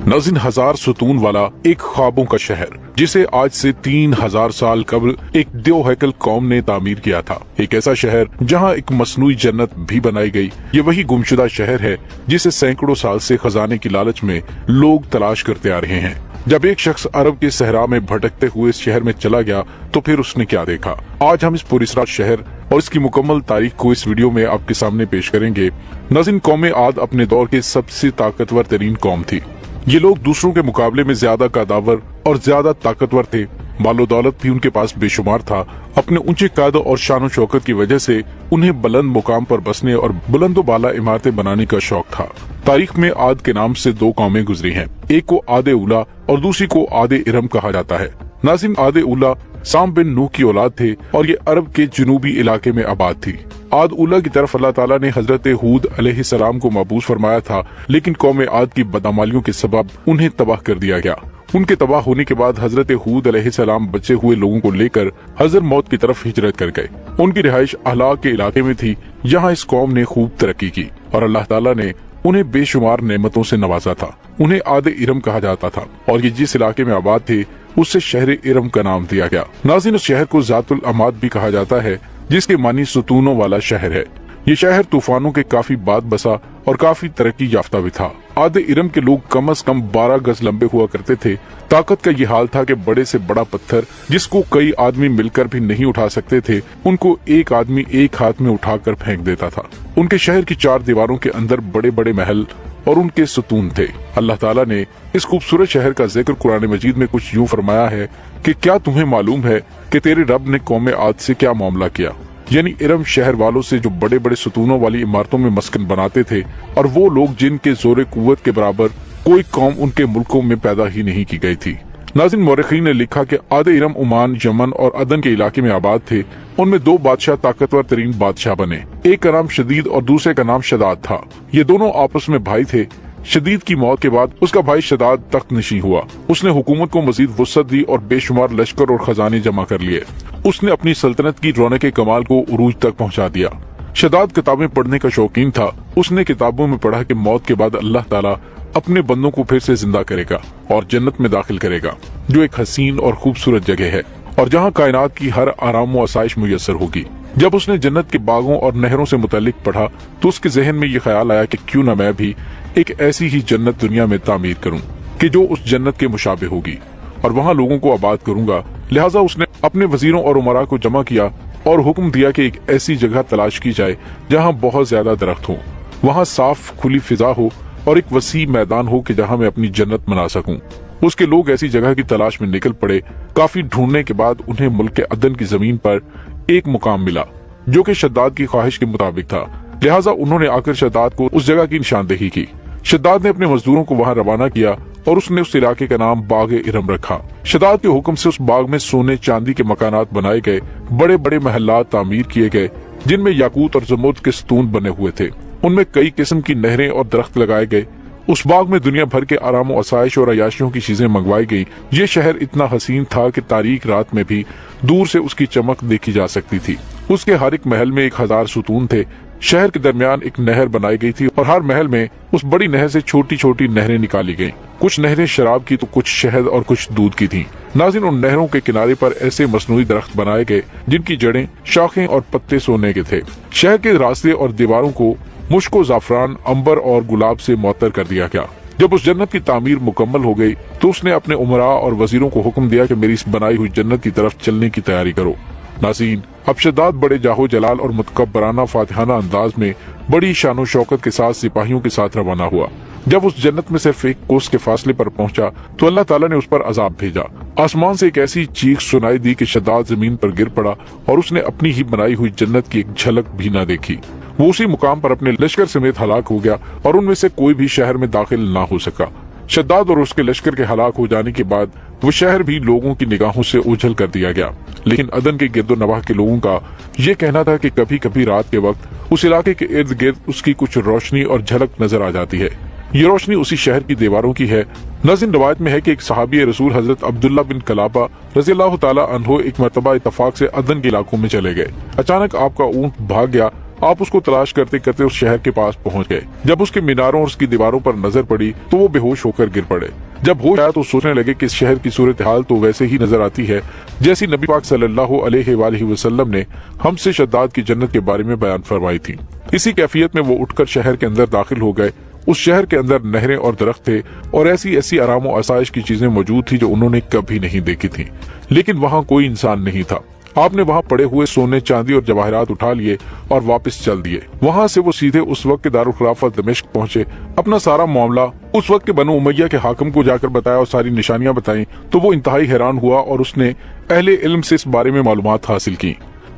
नाज़रीन, 1000 ستون वाला एक ख्वाबों का शहर जिसे आज से 3000 साल कबल एक देव हैकल कौम ने तामीर किया था। एक ऐसा शहर जहां एक मसनूई जन्नत भी बनाई गई। ये वही गुमशुदा शहर है जिसे सैकड़ों साल से खजाने की लालच में लोग तलाश करते आ रहे हैं। जब एक शख्स अरब के सहरा में भटकते हुए इस शहर में चला गया तो फिर उसने क्या देखा। आज हम इस पुरस्कार शहर और इसकी मुकम्मल तारीख को इस वीडियो में आपके सामने पेश करेंगे। नाज़रीन, कौम आद अपने दौर की सबसे ताकतवर तरीन कौम थी। ये लोग दूसरों के मुकाबले में ज्यादा कदावर और ज्यादा ताकतवर थे। मालो दौलत भी उनके पास बेशुमार था। अपने ऊंचे कद और शान शौकत की वजह से उन्हें बुलंद मुकाम पर बसने और बुलंदो बाला इमारतें बनाने का शौक था। तारीख में आद के नाम से दो कौमें गुजरी हैं। एक को आदे उला और दूसरी को आदे इरम कहा जाता है। नाज़रीन, आदे उला साम बिन नूह की औलाद थे और ये अरब के जनूबी इलाके में आबाद थी। आद उला की तरफ अल्लाह ताला ने हजरत हूद अलैहिस्सलाम को मबूस फरमाया था, लेकिन कौम आद की बदअमालियों के सबब उन्हें तबाह कर दिया गया। उनके तबाह होने के बाद हजरत हूद अलैहिस्सलाम बचे हुए लोगों को लेकर हजर मौत की तरफ हिजरत कर गए। उनकी रिहाइश अहलाक के इलाके में थी। यहाँ इस कौम ने खूब तरक्की की और अल्लाह ताला ने उन्हें बेशुमार नेमतों से नवाजा था। उन्हें आदे इरम कहा जाता था और ये जिस इलाके में आबाद थे उससे शहर इरम का नाम दिया गया। नाज़रीन, उस शहर को जातुल अमाद भी कहा जाता है, जिसके मानी सुतूनों वाला शहर है। ये शहर तूफानों के काफी बाद बसा और काफी तरक्की याफ्ता भी था। आदे इरम के लोग कम से कम 12 गज लंबे हुआ करते थे। ताकत का ये हाल था कि बड़े से बड़ा पत्थर जिसको कई आदमी मिलकर भी नहीं उठा सकते थे, उनको एक आदमी एक हाथ में उठाकर फेंक देता था। उनके शहर की 4 दीवारों के अंदर बड़े बड़े महल और उनके सुतून थे। अल्लाह ताला ने इस खूबसूरत शहर का जिक्र कुरान मजीद में कुछ यूं फरमाया है कि क्या तुम्हें मालूम है कि तेरे रब ने कौम आद से क्या मामला किया। यानी इरम शहर वालों से जो बड़े बड़े सुतूनों वाली इमारतों में मस्कन बनाते थे, और वो लोग जिनके जोरे कुव्वत के बराबर कोई कौम उनके मुल्कों में पैदा ही नहीं की गई थी। नाज़रीन, मौरखीन ने लिखा कि आदे इरम ओमान, यमन और अदन के इलाके में आबाद थे। उनमें 2 बादशाह ताकतवर तरीन बादशाह बने। एक का नाम शदीद और दूसरे का नाम शदाद था। ये दोनों आपस में भाई थे। शदीद की मौत के बाद उसका भाई शदाद तख्त नशीं हुआ। उसने हुकूमत को मजीद वुसअत दी और बेशुमार लश्कर और खजाने जमा कर लिए। उसने अपनी सल्तनत की रौनक कमाल को उरूज तक पहुंचा दिया। शदाद किताबें पढ़ने का शौकीन था। उसने किताबों में पढ़ा कि मौत के बाद अल्लाह ताला अपने बंदों को फिर से जिंदा करेगा और जन्नत में दाखिल करेगा, जो एक हसीन और खूबसूरत जगह है और जहाँ कायनात की हर आराम व आसाइश मुयस्सर होगी। जब उसने जन्नत के बागों और नहरों से मुतालिक पढ़ा तो उसके जहन में ये ख्याल आया कि क्यों न मैं भी एक ऐसी ही जन्नत दुनिया में तामीर करूं कि जो उस जन्नत के मुशाबे होगी और वहाँ लोगों को आबाद करूंगा। लिहाजा उसने अपने वजीरों और उमरा को जमा किया और हुक्म दिया कि एक ऐसी जगह तलाश की जाए जहाँ बहुत ज्यादा दरख्त हो, वहाँ साफ खुली फिजा हो और एक वसी मैदान हो कि जहाँ मैं अपनी जन्नत मना सकूं। उसके लोग ऐसी जगह की तलाश में निकल पड़े। काफी ढूंढने के बाद उन्हें मुल्क अदन की जमीन पर एक मुकाम मिला जो कि शद्दाद की ख्वाहिश के मुताबिक था। लिहाजा उन्होंने आकर शद्दाद को उस जगह की निशानदेही की। शद्दाद ने अपने मजदूरों को वहाँ रवाना किया और उसने उस इलाके का नाम बाग इरम रखा। शद्दाद के हुक्म से उस बाग में सोने चांदी के मकानात बनाए गए। बड़े बड़े महल्लात तामीर किए गए जिनमें याकूत और जमुर्द के सतून बने हुए थे। उनमें कई किस्म की नहरें और दरख्त लगाए गए। उस बाग में दुनिया भर के आराम व आसाइश और अयाशियों की चीजें मंगवाई गई। ये शहर इतना हसीन था कि तारीक रात में भी दूर से उसकी चमक देखी जा सकती थी। उसके हर एक महल में 1000 सुतून थे। शहर के दरमियान एक नहर बनाई गई थी और हर महल में उस बड़ी नहर से छोटी छोटी नहरें निकाली गयी। कुछ नहरें शराब की तो कुछ शहद और कुछ दूध की थीं। नाज़रीन, उन नहरों के किनारे पर ऐसे मसनूई दरख्त बनाए गए जिनकी जड़ें, शाखें और पत्ते सोने के थे। शहर के रास्ते और दीवारों को मुश्को, जाफरान, अंबर और गुलाब से मुअत्तर कर दिया गया। जब उस जन्नत की तामीर मुकम्मल हो गई तो उसने अपने उमरा और वजीरों को हुक्म दिया कि मेरी इस बनाई हुई जन्नत की तरफ चलने की तैयारी करो। नाज़रीन, अब शद्दाद बड़े जाहो जलाल और मुतकब्बराना फातिहाना अंदाज में बड़ी शानो शौकत के साथ सिपाहियों के साथ रवाना हुआ। जब उस जन्नत में सिर्फ एक कोस के फासले पर पहुंचा तो अल्लाह ताला ने उस पर अजाब भेजा। आसमान से एक ऐसी चीख सुनाई दी कि शद्दाद जमीन पर गिर पड़ा और उसने अपनी ही बनाई हुई जन्नत की एक झलक भी न देखी। वो उसी मुकाम पर अपने लश्कर समेत हलाक हो गया और उनमें से कोई भी शहर में दाखिल ना हो सका। शद्दाद और उसके लश्कर के हलाक हो जाने के बाद वो शहर भी लोगों की निगाहों से ओझल कर दिया गया। लेकिन अदन के गिरदो नवाह के लोगों का ये कहना था कि कभी कभी रात के वक्त उस इलाके के इर्द गिर्द उसकी कुछ रोशनी और झलक नजर आ जाती है। ये रोशनी उसी शहर की दीवारों की है। नाज़रीन, रवायत में है कि एक सहाबी रसूल हजरत अब्दुल्ला बिन कलाबा रज़ियल्लाहु ताला अन्हो एक मरतबा इत्तफाक से अदन के इलाकों में चले गए। अचानक आपका ऊंट भाग गया آپ اس کو تلاش کرتے کرتے اس شہر کے پاس پہنچ گئے۔ جب اس کے میناروں اور اس کی دیواروں پر نظر پڑی تو وہ بے ہوش ہو کر گر پڑے۔ جب ہوش آیا تو سوچنے لگے کہ اس شہر کی صورتحال تو ویسے ہی نظر آتی ہے جیسی نبی پاک صلی اللہ علیہ وآلہ وسلم نے ہم سے شداد کی جنت کے بارے میں بیان فرمائی تھی۔ اسی کیفیت میں وہ اٹھ کر شہر کے اندر داخل ہو گئے۔ اس شہر کے اندر نہریں اور درخت تھے اور ایسی آرام و آسائش کی چیزیں موجود تھی جو انہوں نے کبھی نہیں دیکھی تھی، لیکن وہاں کوئی انسان نہیں تھا۔ آپ نے وہاں پڑے ہوئے سونے چاندی اور جواہرات اٹھا لیے اور واپس چل دیے۔ وہاں سے وہ سیدھے اس وقت کے دارالخلافہ دمشق پہنچے۔ اپنا سارا معاملہ اس وقت کے بنو امیہ کے حاکم کو جا کر بتایا اور ساری نشانیاں بتائیں تو وہ انتہائی حیران ہوا اور اس نے اہل علم سے اس بارے میں معلومات حاصل کی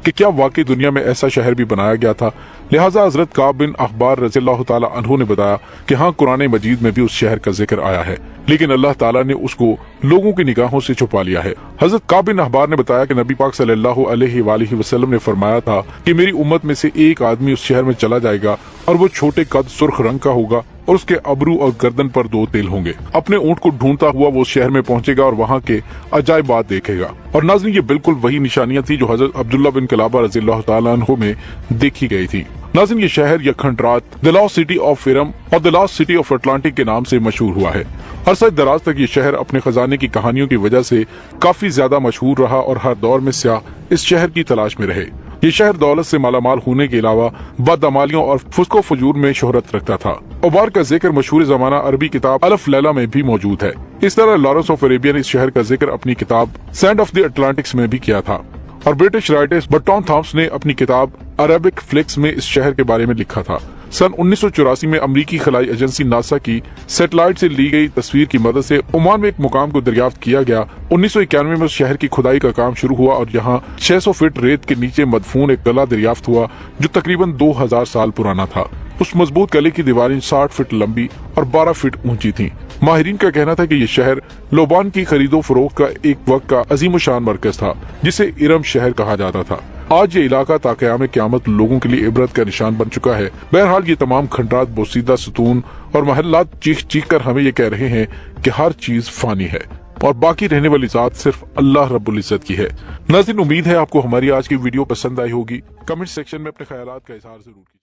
کہ کیا واقعی دنیا میں ایسا شہر بھی بنایا گیا تھا۔ لہٰذا حضرت کعب بن احبار رضی اللہ تعالی عنہ نے بتایا کہ ہاں، قرآن مجید میں بھی اس شہر کا ذکر آیا ہے، لیکن اللہ تعالیٰ نے اس کو لوگوں کی نگاہوں سے چھپا لیا ہے۔ حضرت کعب بن احبار نے بتایا کہ نبی پاک صلی اللہ علیہ وآلہ وسلم نے فرمایا تھا کہ میری امت میں سے ایک آدمی اس شہر میں چلا جائے گا اور وہ چھوٹے قد، سرخ رنگ کا ہوگا اور اس کے ابرو اور گردن پر 2 تیل ہوں گے۔ اپنے اونٹ کو ڈھونڈتا ہوا وہ اس شہر میں پہنچے گا اور وہاں کے عجائبات دیکھے گا۔ اور ناظرین، یہ بالکل وہی نشانیاں تھی جو حضرت عبداللہ بن کلابہ رضی اللہ تعالیٰ عنہ میں دیکھی گئی تھی۔ ناظرین، یہ شہر یا کھنڈرات the last city of firm اور the last city of Atlantic کے نام سے مشہور ہوا ہے۔ عرصہ دراز تک یہ شہر اپنے خزانے کی کہانیوں کی وجہ سے کافی زیادہ مشہور رہا اور ہر دور میں سیاح اس شہر کی تلاش میں رہے۔ یہ شہر دولت سے مالا مال ہونے کے علاوہ بدعمالیوں اور فسق و فجور میں شہرت رکھتا تھا۔ اوبار کا ذکر مشہور زمانہ عربی کتاب الف لیلہ میں بھی موجود ہے۔ اس طرح لارنس آف عربیہ نے اس شہر کا ذکر اپنی کتاب سینڈ آف دی اٹلانٹکس میں بھی کیا تھا، اور برٹش رائٹر برٹون تھامس نے اپنی کتاب عربک فلکس میں اس شہر کے بارے میں لکھا تھا۔ سن 1984 میں امریکی خلائی ایجنسی ناسا کی سیٹلائٹ سے لی گئی تصویر کی مدد سے عمان میں ایک مقام کو دریافت کیا گیا۔ 1991 میں اس شہر کی کھدائی کا کام شروع ہوا اور یہاں 600 فٹ ریت کے نیچے مدفون ایک قلعہ دریافت ہوا جو تقریباً 2000 سال پرانا تھا۔ اس مضبوط قلعے کی دیواریں 60 فٹ لمبی اور 12 فٹ اونچی تھیں۔ ماہرین کا کہنا تھا کہ یہ شہر لوبان کی خرید و فروخت کا ایک وقت کا عظیم الشان مرکز تھا جسے ارم شہر کہا جاتا تھا۔ آج یہ علاقہ تا قیام قیامت لوگوں کے لیے عبرت کا نشان بن چکا ہے۔ بہرحال، یہ تمام کھنڈرات بوسیدہ ستون اور محلات چیخ چیخ کر ہمیں یہ کہہ رہے ہیں کہ ہر چیز فانی ہے اور باقی رہنے والی ذات صرف اللہ رب العزت کی ہے۔ ناظرین، امید ہے آپ کو ہماری آج کی ویڈیو پسند آئی ہوگی۔ کمنٹ سیکشن میں اپنے خیالات کا اظہار ضرور کیجیے۔